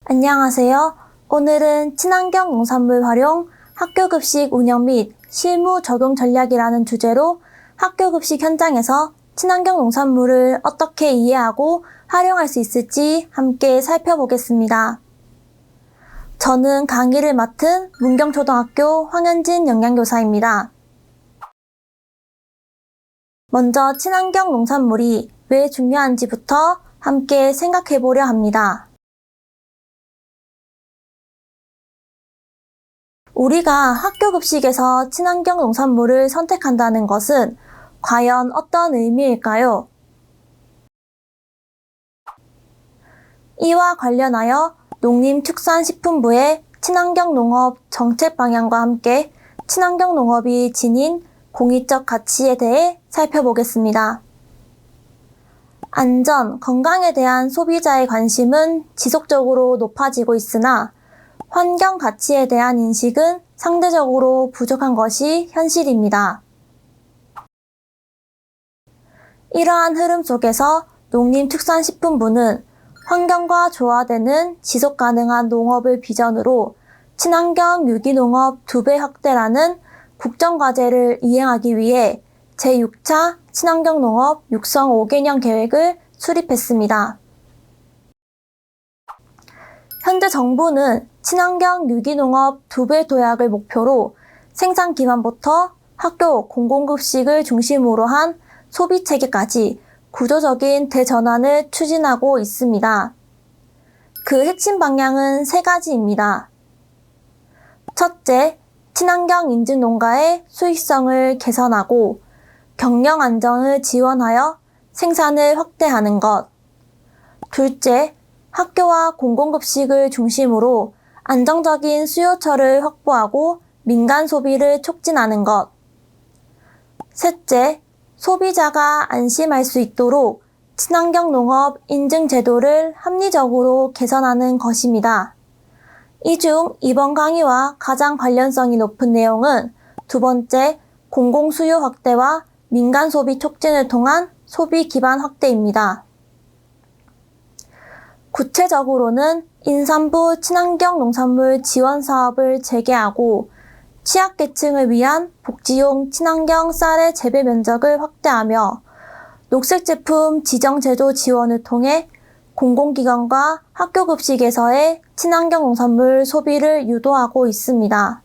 안녕하세요. 오늘은 친환경 농산물 활용, 학교급식 운영 및 실무 적용 전략이라는 주제로 학교급식 현장에서 친환경 농산물을 어떻게 이해하고 활용할 수 있을지 함께 살펴보겠습니다. 저는 강의를 맡은 문경초등학교 황현진 영양교사입니다. 먼저 친환경 농산물이 왜 중요한지부터 함께 생각해 보려 합니다. 우리가 학교급식에서 친환경 농산물을 선택한다는 것은 과연 어떤 의미일까요? 이와 관련하여 농림축산식품부의 친환경 농업 정책 방향과 함께 친환경 농업이 지닌 공익적 가치에 대해 살펴보겠습니다. 안전, 건강에 대한 소비자의 관심은 지속적으로 높아지고 있으나 환경 가치에 대한 인식은 상대적으로 부족한 것이 현실입니다. 이러한 흐름 속에서 농림축산식품부는 환경과 조화되는 지속가능한 농업을 비전으로 친환경 유기농업 2배 확대라는 국정과제를 이행하기 위해 제6차 친환경 농업 육성 5개년 계획을 수립했습니다. 현재 정부는 친환경 유기농업 2배 도약을 목표로 생산 기반부터 학교 공공급식을 중심으로 한 소비체계까지 구조적인 대전환을 추진하고 있습니다. 그 핵심 방향은 3가지입니다. 첫째, 친환경 인증 농가의 수익성을 개선하고 경영 안정을 지원하여 생산을 확대하는 것. 둘째, 학교와 공공급식을 중심으로 안정적인 수요처를 확보하고 민간 소비를 촉진하는 것. 셋째, 소비자가 안심할 수 있도록 친환경 농업 인증 제도를 합리적으로 개선하는 것입니다. 이 중 이번 강의와 가장 관련성이 높은 내용은 2번째, 공공수요 확대와 민간 소비 촉진을 통한 소비 기반 확대입니다. 구체적으로는 임산부 친환경 농산물 지원 사업을 재개하고 취약계층을 위한 복지용 친환경 쌀의 재배 면적을 확대하며 녹색제품 지정제도 지원을 통해 공공기관과 학교급식에서의 친환경 농산물 소비를 유도하고 있습니다.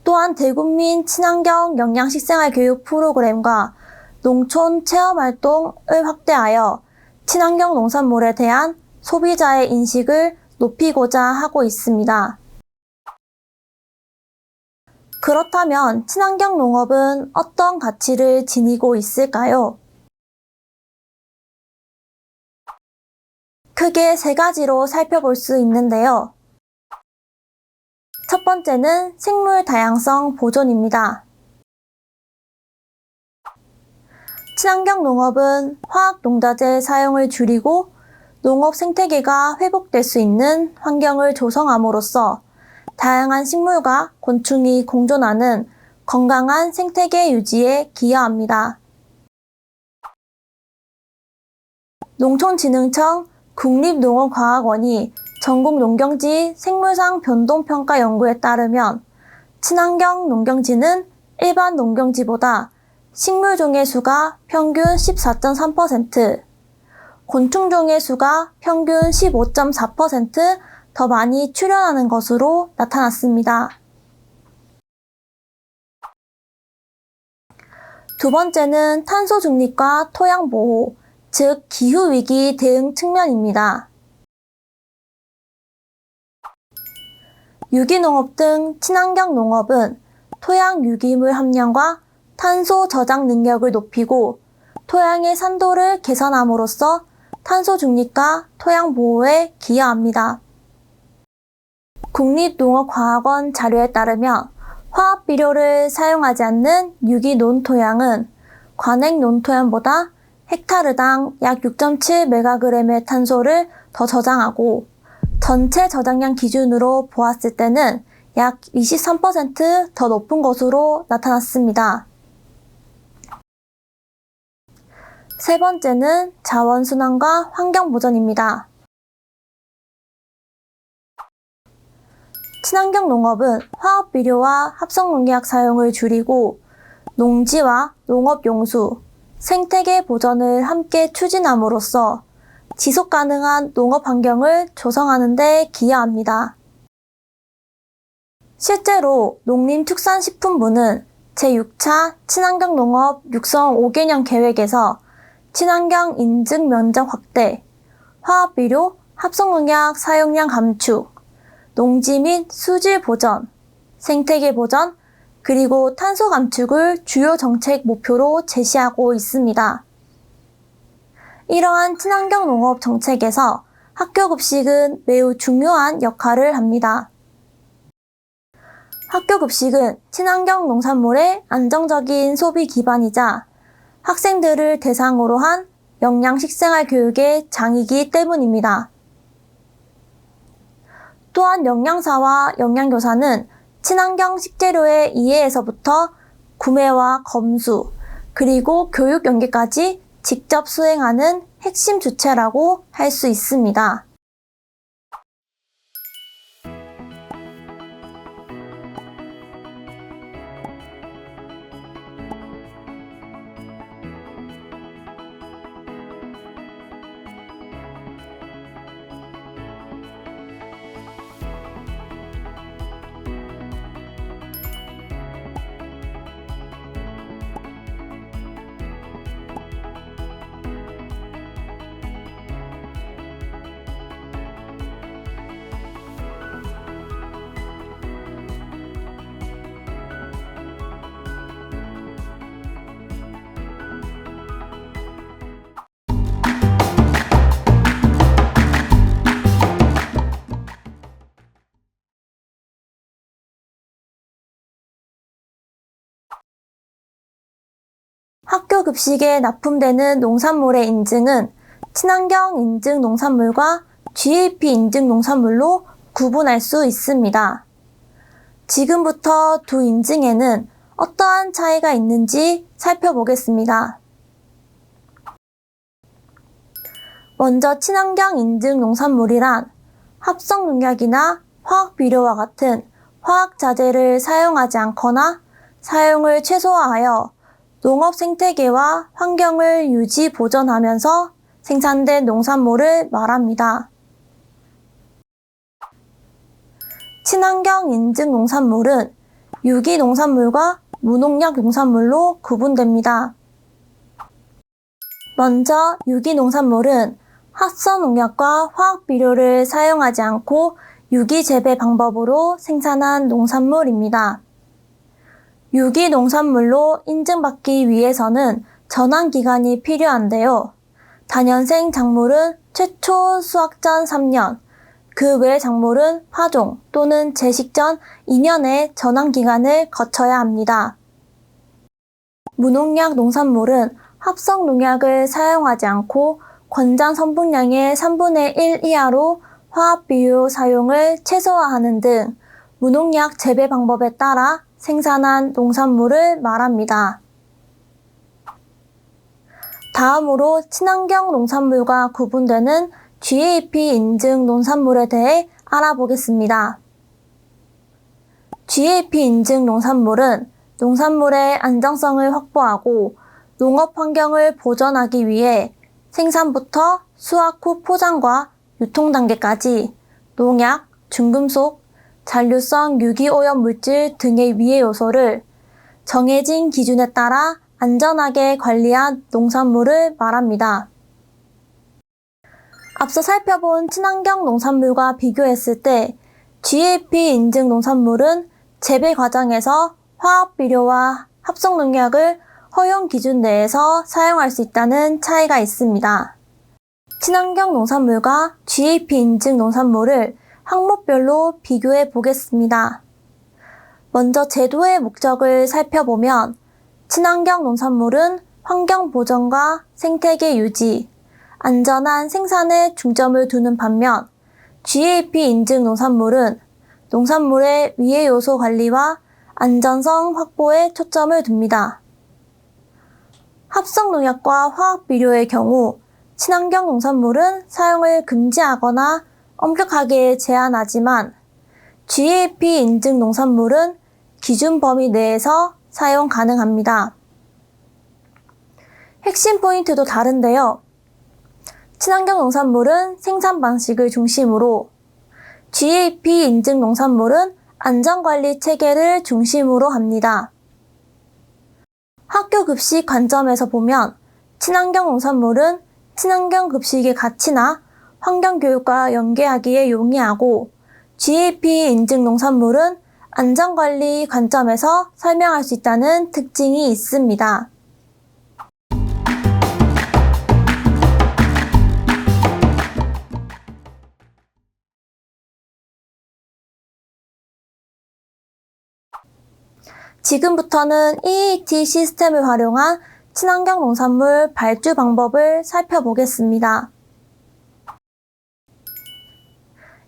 또한 대국민 친환경 영양식생활교육 프로그램과 농촌 체험활동을 확대하여 친환경 농산물에 대한 소비자의 인식을 높이고자 하고 있습니다. 그렇다면 친환경 농업은 어떤 가치를 지니고 있을까요? 크게 3가지로 살펴볼 수 있는데요. 첫 번째는 생물 다양성 보존입니다. 친환경 농업은 화학 농자재 사용을 줄이고 농업 생태계가 회복될 수 있는 환경을 조성함으로써 다양한 식물과 곤충이 공존하는 건강한 생태계 유지에 기여합니다. 농촌진흥청 국립농업과학원이 전국 농경지 생물상 변동평가 연구에 따르면 친환경 농경지는 일반 농경지보다 식물종의 수가 평균 14.3%, 곤충종의 수가 평균 15.4% 더 많이 출현하는 것으로 나타났습니다. 2번째는 탄소 중립과 토양 보호, 즉 기후위기 대응 측면입니다. 유기농업 등 친환경 농업은 토양 유기물 함량과 탄소 저장 능력을 높이고 토양의 산도를 개선함으로써 탄소 중립과 토양 보호에 기여합니다. 국립농업과학원 자료에 따르면 화학 비료를 사용하지 않는 유기 논토양은 관행 논토양보다 헥타르당 약 6.7메가그램의 탄소를 더 저장하고 전체 저장량 기준으로 보았을 때는 약 23% 더 높은 것으로 나타났습니다. 3번째는 자원순환과 환경보전입니다. 친환경 농업은 화학 비료와 합성 농약 사용을 줄이고 농지와 농업 용수, 생태계 보전을 함께 추진함으로써 지속 가능한 농업 환경을 조성하는 데 기여합니다. 실제로 농림축산식품부는 제6차 친환경 농업 육성 5개년 계획에서 친환경 인증 면적 확대, 화학 비료, 합성 농약 사용량 감축, 농지 및 수질 보전, 생태계 보전, 그리고 탄소 감축을 주요 정책 목표로 제시하고 있습니다. 이러한 친환경 농업 정책에서 학교 급식은 매우 중요한 역할을 합니다. 학교 급식은 친환경 농산물의 안정적인 소비 기반이자 학생들을 대상으로 한 영양 식생활 교육의 장이기 때문입니다. 또한 영양사와 영양교사는 친환경 식재료의 이해에서부터 구매와 검수, 그리고 교육 연계까지 직접 수행하는 핵심 주체라고 할 수 있습니다. 학교 급식에 납품되는 농산물의 인증은 친환경 인증 농산물과 GAP 인증 농산물로 구분할 수 있습니다. 지금부터 두 인증에는 어떠한 차이가 있는지 살펴보겠습니다. 먼저 친환경 인증 농산물이란 합성 농약이나 화학 비료와 같은 화학 자재를 사용하지 않거나 사용을 최소화하여 농업 생태계와 환경을 유지 보존하면서 생산된 농산물을 말합니다. 친환경 인증 농산물은 유기 농산물과 무농약 농산물로 구분됩니다. 먼저 유기 농산물은 합성 농약과 화학 비료를 사용하지 않고 유기 재배 방법으로 생산한 농산물입니다. 유기 농산물로 인증받기 위해서는 전환 기간이 필요한데요. 다년생 작물은 최초 수확 전 3년, 그 외 작물은 파종 또는 재식 전 2년의 전환 기간을 거쳐야 합니다. 무농약 농산물은 합성 농약을 사용하지 않고 권장 성분량의 3분의 1 이하로 화학 비료 사용을 최소화하는 등 무농약 재배 방법에 따라 생산한 농산물을 말합니다. 다음으로 친환경 농산물과 구분되는 GAP 인증 농산물에 대해 알아보겠습니다. GAP 인증 농산물은 농산물의 안정성을 확보하고 농업 환경을 보존하기 위해 생산부터 수확 후 포장과 유통 단계까지 농약, 중금속, 잔류성 유기오염 물질 등의 위해 요소를 정해진 기준에 따라 안전하게 관리한 농산물을 말합니다. 앞서 살펴본 친환경 농산물과 비교했을 때 GAP 인증 농산물은 재배 과정에서 화학 비료와 합성 농약을 허용 기준 내에서 사용할 수 있다는 차이가 있습니다. 친환경 농산물과 GAP 인증 농산물을 항목별로 비교해 보겠습니다. 먼저 제도의 목적을 살펴보면 친환경 농산물은 환경 보전과 생태계 유지, 안전한 생산에 중점을 두는 반면 GAP 인증 농산물은 농산물의 위해 요소 관리와 안전성 확보에 초점을 둡니다. 합성 농약과 화학 비료의 경우 친환경 농산물은 사용을 금지하거나 엄격하게 제한하지만 GAP 인증 농산물은 기준 범위 내에서 사용 가능합니다. 핵심 포인트도 다른데요. 친환경 농산물은 생산 방식을 중심으로, GAP 인증 농산물은 안전관리 체계를 중심으로 합니다. 학교 급식 관점에서 보면 친환경 농산물은 친환경 급식의 가치나 환경교육과 연계하기에 용이하고, GAP 인증 농산물은 안전관리 관점에서 설명할 수 있다는 특징이 있습니다. 지금부터는 EAT 시스템을 활용한 친환경 농산물 발주 방법을 살펴보겠습니다.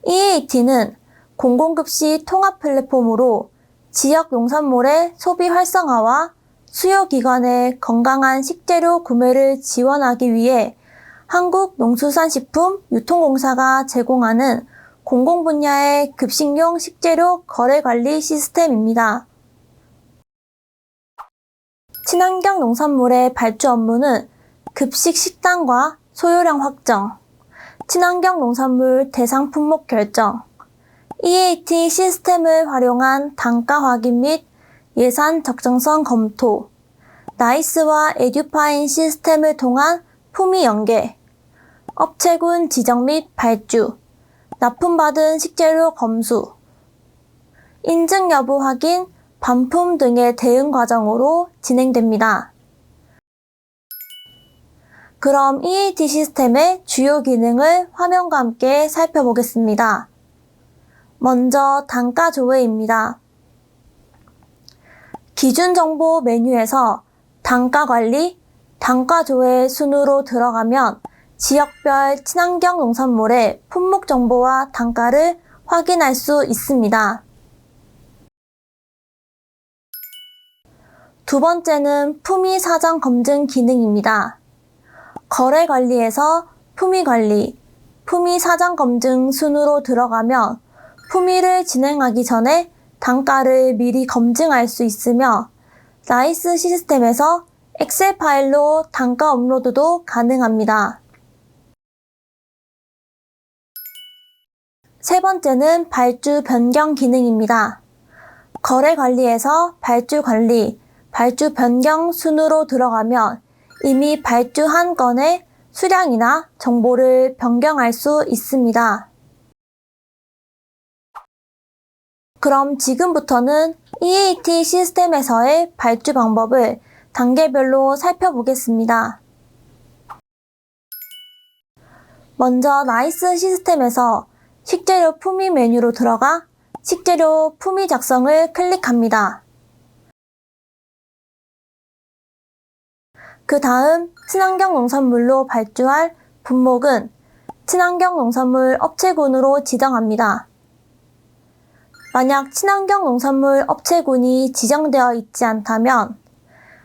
EAT는 공공급식 통합 플랫폼으로 지역 농산물의 소비 활성화와 수요기관의 건강한 식재료 구매를 지원하기 위해 한국농수산식품유통공사가 제공하는 공공분야의 급식용 식재료 거래관리 시스템입니다. 친환경 농산물의 발주 업무는 급식 식단과 소요량 확정, 친환경 농산물 대상 품목 결정, EAT 시스템을 활용한 단가 확인 및 예산 적정성 검토, 나이스와 에듀파인 시스템을 통한 품위 연계, 업체군 지정 및 발주, 납품받은 식재료 검수, 인증 여부 확인, 반품 등의 대응 과정으로 진행됩니다. 그럼 EAT 시스템의 주요 기능을 화면과 함께 살펴보겠습니다. 먼저 단가 조회입니다. 기준 정보 메뉴에서 단가 관리, 단가 조회 순으로 들어가면 지역별 친환경 농산물의 품목 정보와 단가를 확인할 수 있습니다. 두 번째는 품위 사전 검증 기능입니다. 거래 관리에서 품위 관리, 품위 사전 검증 순으로 들어가면 품위를 진행하기 전에 단가를 미리 검증할 수 있으며, 나이스 시스템에서 엑셀 파일로 단가 업로드도 가능합니다. 세 번째는 발주 변경 기능입니다. 거래 관리에서 발주 관리, 발주 변경 순으로 들어가면 이미 발주한 건의 수량이나 정보를 변경할 수 있습니다. 그럼 지금부터는 EAT 시스템에서의 발주 방법을 단계별로 살펴보겠습니다. 먼저 나이스 시스템에서 식재료 품위 메뉴로 들어가 식재료 품위 작성을 클릭합니다. 그 다음 친환경 농산물로 발주할 품목은 친환경 농산물 업체군으로 지정합니다. 만약 친환경 농산물 업체군이 지정되어 있지 않다면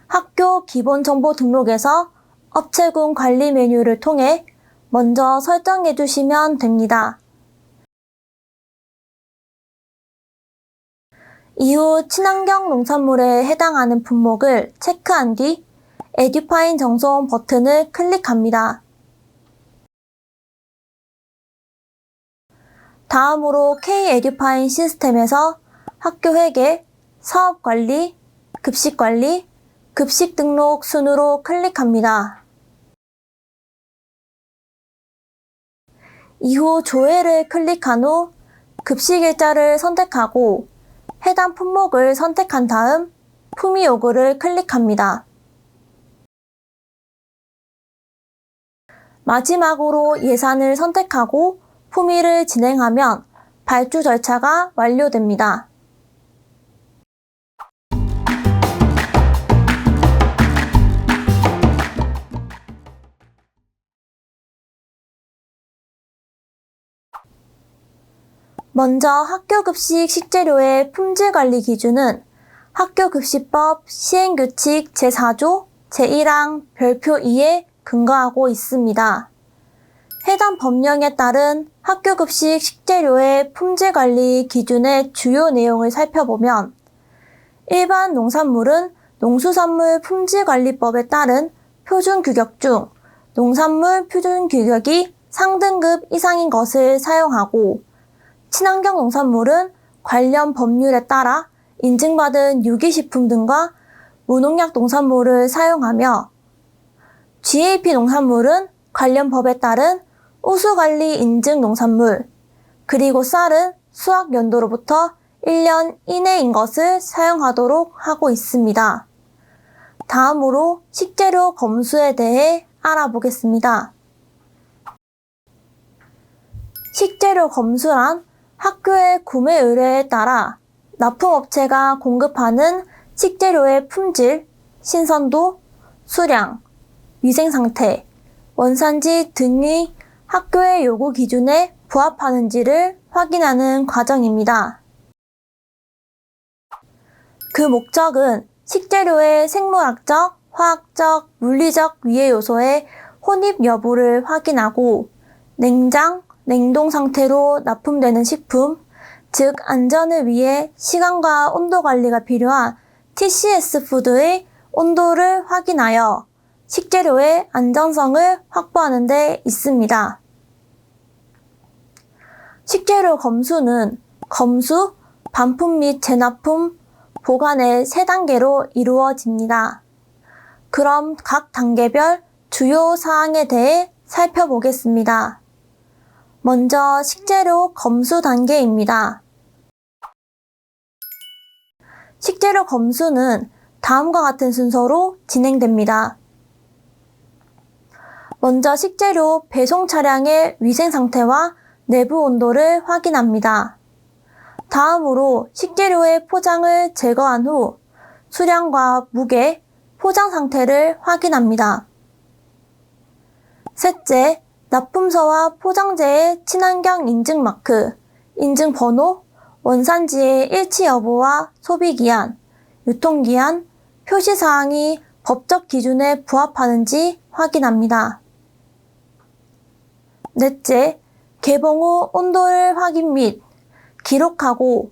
학교 기본정보 등록에서 업체군 관리 메뉴를 통해 먼저 설정해 주시면 됩니다. 이후 친환경 농산물에 해당하는 품목을 체크한 뒤 에듀파인 정송 버튼을 클릭합니다. 다음으로 K-에듀파인 시스템에서 학교 회계, 사업관리, 급식관리, 급식 등록 순으로 클릭합니다. 이후 조회를 클릭한 후 급식 일자를 선택하고 해당 품목을 선택한 다음 품위 요구를 클릭합니다. 마지막으로 예산을 선택하고 품위를 진행하면 발주 절차가 완료됩니다. 먼저 학교급식 식재료의 품질관리 기준은 학교급식법 시행규칙 제4조 제1항 별표 2에 근거하고 있습니다. 해당 법령에 따른 학교급식 식재료의 품질관리 기준의 주요 내용을 살펴보면 일반 농산물은 농수산물 품질관리법에 따른 표준규격 중 농산물 표준규격이 상등급 이상인 것을 사용하고 친환경 농산물은 관련 법률에 따라 인증받은 유기식품 등과 무농약 농산물을 사용하며 GAP 농산물은 관련 법에 따른 우수관리 인증 농산물, 그리고 쌀은 수확 연도로부터 1년 이내인 것을 사용하도록 하고 있습니다. 다음으로 식재료 검수에 대해 알아보겠습니다. 식재료 검수란 학교의 구매 의뢰에 따라 납품업체가 공급하는 식재료의 품질, 신선도, 수량, 위생상태, 원산지 등의 학교의 요구 기준에 부합하는지를 확인하는 과정입니다. 그 목적은 식재료의 생물학적, 화학적, 물리적 위해 요소의 혼입 여부를 확인하고 냉장, 냉동 상태로 납품되는 식품, 즉 안전을 위해 시간과 온도 관리가 필요한 TCS 푸드의 온도를 확인하여 식재료의 안전성을 확보하는 데 있습니다. 식재료 검수는 검수, 반품 및 재납품, 보관의 3단계로 이루어집니다. 그럼 각 단계별 주요 사항에 대해 살펴보겠습니다. 먼저 식재료 검수 단계입니다. 식재료 검수는 다음과 같은 순서로 진행됩니다. 먼저 식재료 배송 차량의 위생 상태와 내부 온도를 확인합니다. 다음으로 식재료의 포장을 제거한 후 수량과 무게, 포장 상태를 확인합니다. 셋째, 납품서와 포장재의 친환경 인증 마크, 인증 번호, 원산지의 일치 여부와 소비기한, 유통기한, 표시사항이 법적 기준에 부합하는지 확인합니다. 넷째, 개봉 후 온도를 확인 및 기록하고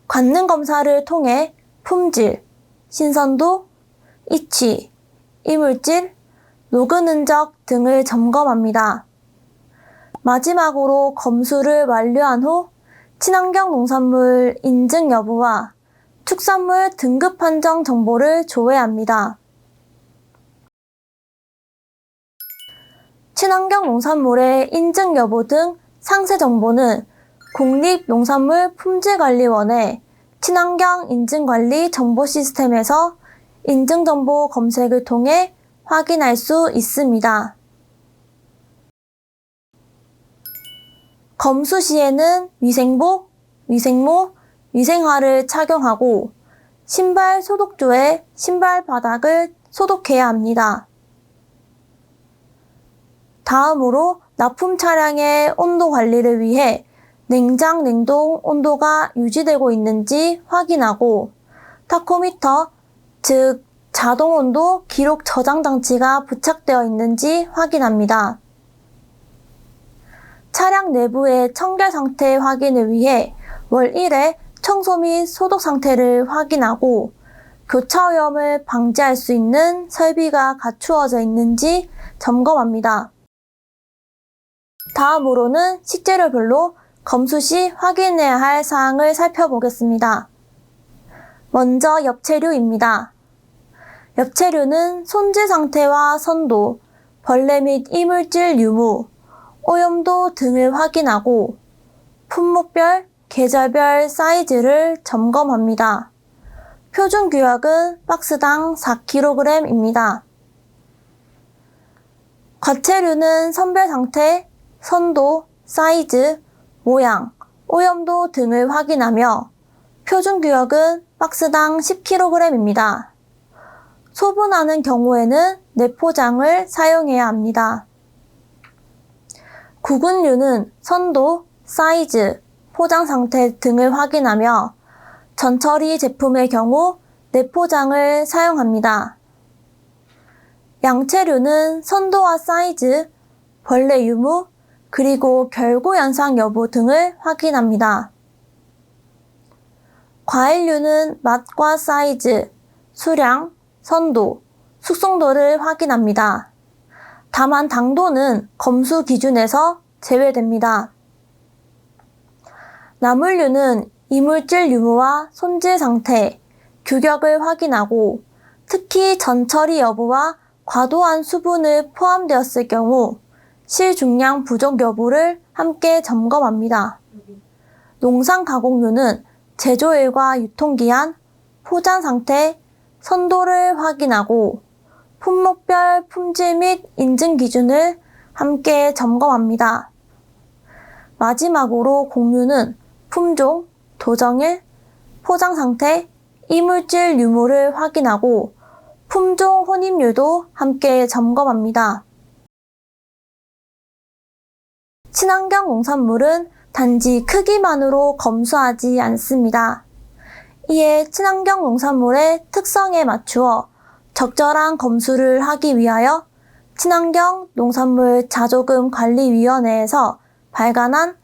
관능 검사를 통해 품질, 신선도, 이치, 이물질, 녹은 흔적 등을 점검합니다. 마지막으로 검수를 완료한 후 친환경 농산물 인증 여부와 축산물 등급 판정 정보를 조회합니다. 친환경 농산물의 인증 여부 등 상세 정보는 국립농산물품질관리원의 친환경 인증관리 정보 시스템에서 인증정보 검색을 통해 확인할 수 있습니다. 검수 시에는 위생복, 위생모, 위생화를 착용하고 신발 소독조에 신발 바닥을 소독해야 합니다. 다음으로 납품 차량의 온도 관리를 위해 냉장, 냉동 온도가 유지되고 있는지 확인하고 타코미터, 즉 자동 온도 기록 저장 장치가 부착되어 있는지 확인합니다. 차량 내부의 청결 상태 확인을 위해 월 1회 청소 및 소독 상태를 확인하고 교차 오염을 방지할 수 있는 설비가 갖추어져 있는지 점검합니다. 다음으로는 식재료별로 검수 시 확인해야 할 사항을 살펴보겠습니다. 먼저 엽채류입니다. 엽채류는 손질 상태와 선도, 벌레 및 이물질 유무, 오염도 등을 확인하고 품목별, 계절별 사이즈를 점검합니다. 표준 규격은 박스당 4kg입니다. 과채류는 선별 상태, 선도, 사이즈, 모양, 오염도 등을 확인하며 표준 규격은 박스당 10kg입니다. 소분하는 경우에는 내포장을 사용해야 합니다. 구근류는 선도, 사이즈, 포장 상태 등을 확인하며 전처리 제품의 경우 내포장을 사용합니다. 양채류는 선도와 사이즈, 벌레 유무, 그리고 결고 현상 여부 등을 확인합니다. 과일류는 맛과 사이즈, 수량, 선도, 숙성도를 확인합니다. 다만 당도는 검수 기준에서 제외됩니다. 나물류는 이물질 유무와 손질 상태, 규격을 확인하고 특히 전처리 여부와 과도한 수분을 포함되었을 경우 실중량 부족 여부를 함께 점검합니다. 농산 가공류는 제조일과 유통기한, 포장 상태, 선도를 확인하고 품목별 품질 및 인증 기준을 함께 점검합니다. 마지막으로 공류는 품종, 도정일, 포장 상태, 이물질 유무를 확인하고 품종 혼입률도 함께 점검합니다. 친환경 농산물은 단지 크기만으로 검수하지 않습니다. 이에 친환경 농산물의 특성에 맞추어 적절한 검수를 하기 위하여 친환경 농산물 자조금 관리위원회에서 발간한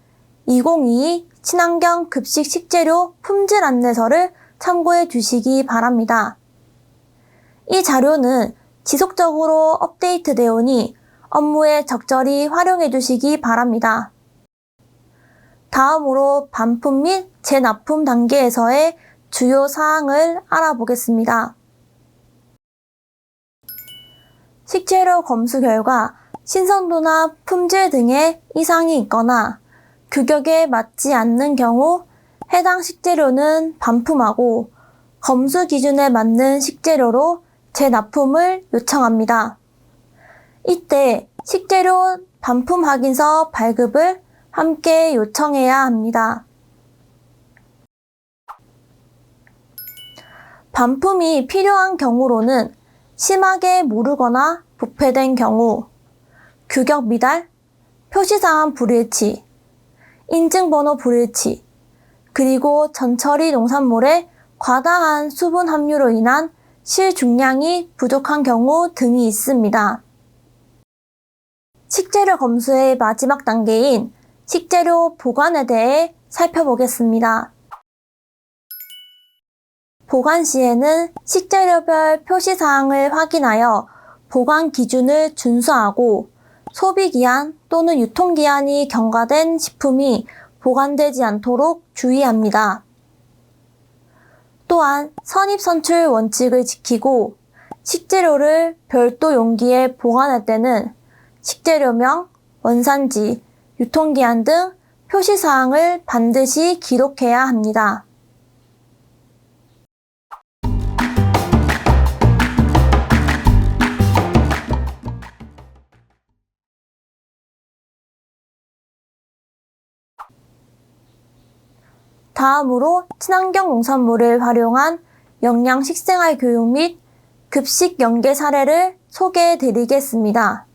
2022 친환경 급식 식재료 품질 안내서를 참고해 주시기 바랍니다. 이 자료는 지속적으로 업데이트되어 오니 업무에 적절히 활용해 주시기 바랍니다. 다음으로 반품 및 재납품 단계에서의 주요 사항을 알아보겠습니다. 식재료 검수 결과 신선도나 품질 등의 이상이 있거나 규격에 맞지 않는 경우 해당 식재료는 반품하고 검수 기준에 맞는 식재료로 재납품을 요청합니다. 이때 식재료 반품 확인서 발급을 함께 요청해야 합니다. 반품이 필요한 경우로는 심하게 모르거나 부패된 경우, 규격 미달, 표시사항 불일치, 인증번호 불일치, 그리고 전처리 농산물의 과다한 수분 함유로 인한 실중량이 부족한 경우 등이 있습니다. 식재료 검수의 마지막 단계인 식재료 보관에 대해 살펴보겠습니다. 보관 시에는 식재료별 표시사항을 확인하여 보관 기준을 준수하고 소비기한 또는 유통기한이 경과된 식품이 보관되지 않도록 주의합니다. 또한 선입선출 원칙을 지키고 식재료를 별도 용기에 보관할 때는 식재료명, 원산지, 유통기한 등 표시사항을 반드시 기록해야 합니다. 다음으로 친환경 농산물을 활용한 영양 식생활 교육 및 급식 연계 사례를 소개해 드리겠습니다.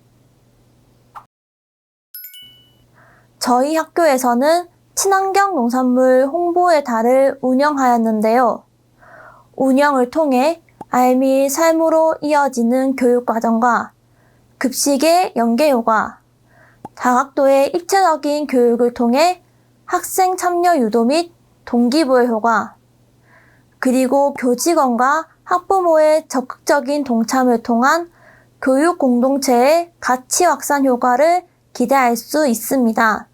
저희 학교에서는 친환경 농산물 홍보의 달을 운영하였는데요. 운영을 통해 알미 삶으로 이어지는 교육과정과 급식의 연계 효과, 다각도의 입체적인 교육을 통해 학생 참여 유도 및 동기부여 효과, 그리고 교직원과 학부모의 적극적인 동참을 통한 교육 공동체의 가치 확산 효과를 기대할 수 있습니다.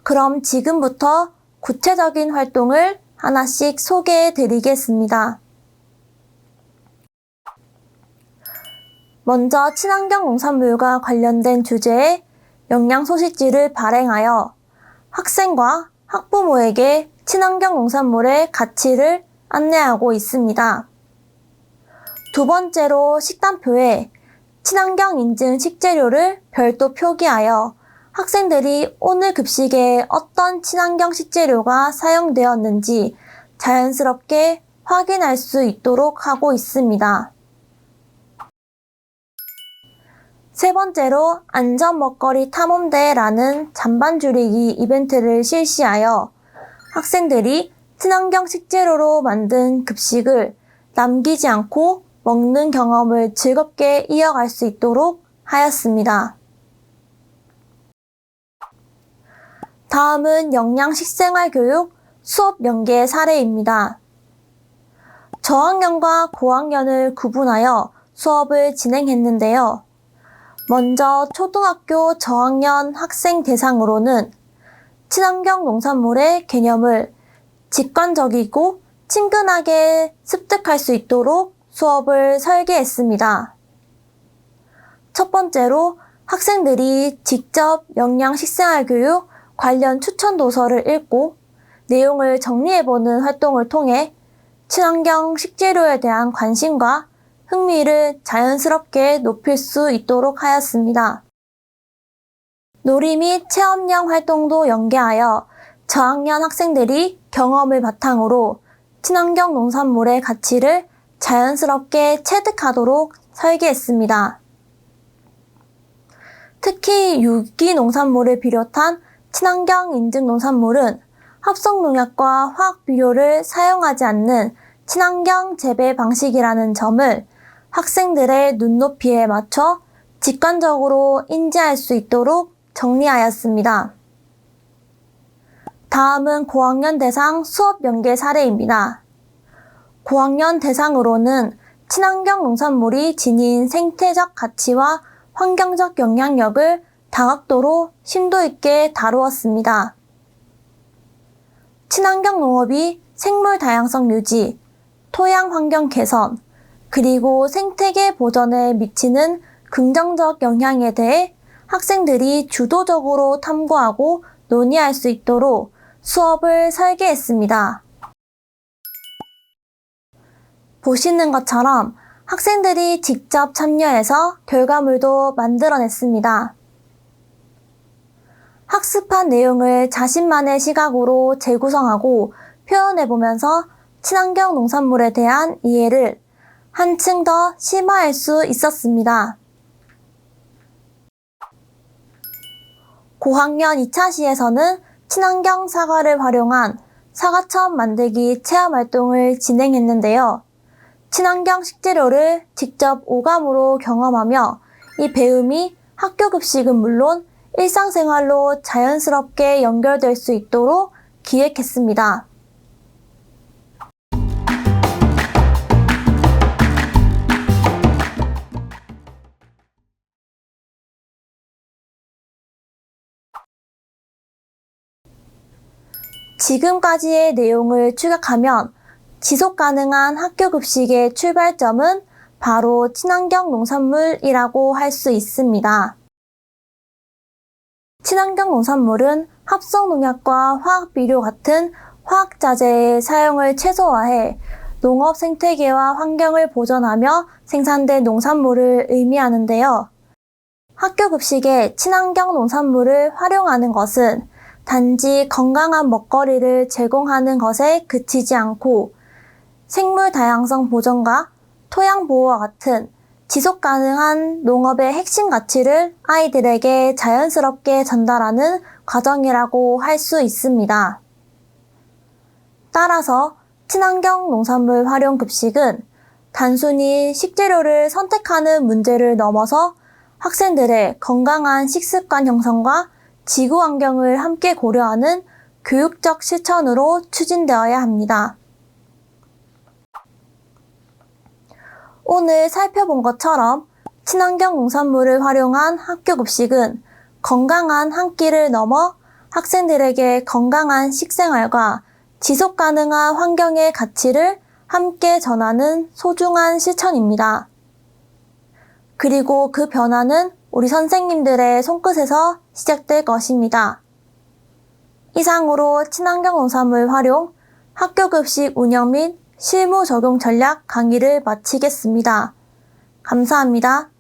그럼 지금부터 구체적인 활동을 하나씩 소개해 드리겠습니다. 먼저 친환경 농산물과 관련된 주제의 영양소식지를 발행하여 학생과 학부모에게 친환경 농산물의 가치를 안내하고 있습니다. 두 번째로 식단표에 친환경 인증 식재료를 별도 표기하여 학생들이 오늘 급식에 어떤 친환경 식재료가 사용되었는지 자연스럽게 확인할 수 있도록 하고 있습니다. 세 번째로 안전먹거리 탐험대회라는 잔반 줄이기 이벤트를 실시하여 학생들이 친환경 식재료로 만든 급식을 남기지 않고 먹는 경험을 즐겁게 이어갈 수 있도록 하였습니다. 다음은 영양식생활교육 수업 연계 사례입니다. 저학년과 고학년을 구분하여 수업을 진행했는데요. 먼저 초등학교 저학년 학생 대상으로는 친환경 농산물의 개념을 직관적이고 친근하게 습득할 수 있도록 수업을 설계했습니다. 첫 번째로 학생들이 직접 영양식생활교육 관련 추천 도서를 읽고 내용을 정리해보는 활동을 통해 친환경 식재료에 대한 관심과 흥미를 자연스럽게 높일 수 있도록 하였습니다. 놀이 및 체험형 활동도 연계하여 저학년 학생들이 경험을 바탕으로 친환경 농산물의 가치를 자연스럽게 체득하도록 설계했습니다. 특히 유기 농산물을 비롯한 친환경 인증 농산물은 합성 농약과 화학 비료를 사용하지 않는 친환경 재배 방식이라는 점을 학생들의 눈높이에 맞춰 직관적으로 인지할 수 있도록 정리하였습니다. 다음은 고학년 대상 수업 연계 사례입니다. 고학년 대상으로는 친환경 농산물이 지닌 생태적 가치와 환경적 영향력을 다각도로 심도 있게 다루었습니다. 친환경 농업이 생물 다양성 유지, 토양 환경 개선, 그리고 생태계 보전에 미치는 긍정적 영향에 대해 학생들이 주도적으로 탐구하고 논의할 수 있도록 수업을 설계했습니다. 보시는 것처럼 학생들이 직접 참여해서 결과물도 만들어냈습니다. 학습한 내용을 자신만의 시각으로 재구성하고 표현해보면서 친환경 농산물에 대한 이해를 한층 더 심화할 수 있었습니다. 고학년 2차 시에서는 친환경 사과를 활용한 사과첩 만들기 체험 활동을 진행했는데요. 친환경 식재료를 직접 오감으로 경험하며 이 배움이 학교 급식은 물론 일상생활로 자연스럽게 연결될 수 있도록 기획했습니다. 지금까지의 내용을 추격하면 지속 가능한 학교 급식의 출발점은 바로 친환경 농산물이라고 할 수 있습니다. 친환경 농산물은 합성 농약과 화학 비료 같은 화학 자재의 사용을 최소화해 농업 생태계와 환경을 보존하며 생산된 농산물을 의미하는데요. 학교 급식에 친환경 농산물을 활용하는 것은 단지 건강한 먹거리를 제공하는 것에 그치지 않고 생물 다양성 보존과 토양 보호와 같은 지속 가능한 농업의 핵심 가치를 아이들에게 자연스럽게 전달하는 과정이라고 할 수 있습니다. 따라서 친환경 농산물 활용 급식은 단순히 식재료를 선택하는 문제를 넘어서 학생들의 건강한 식습관 형성과 지구 환경을 함께 고려하는 교육적 실천으로 추진되어야 합니다. 오늘 살펴본 것처럼 친환경 농산물을 활용한 학교 급식은 건강한 한 끼를 넘어 학생들에게 건강한 식생활과 지속 가능한 환경의 가치를 함께 전하는 소중한 실천입니다. 그리고 그 변화는 우리 선생님들의 손끝에서 시작될 것입니다. 이상으로 친환경 농산물 활용, 학교 급식 운영 및 실무 적용 전략 강의를 마치겠습니다. 감사합니다.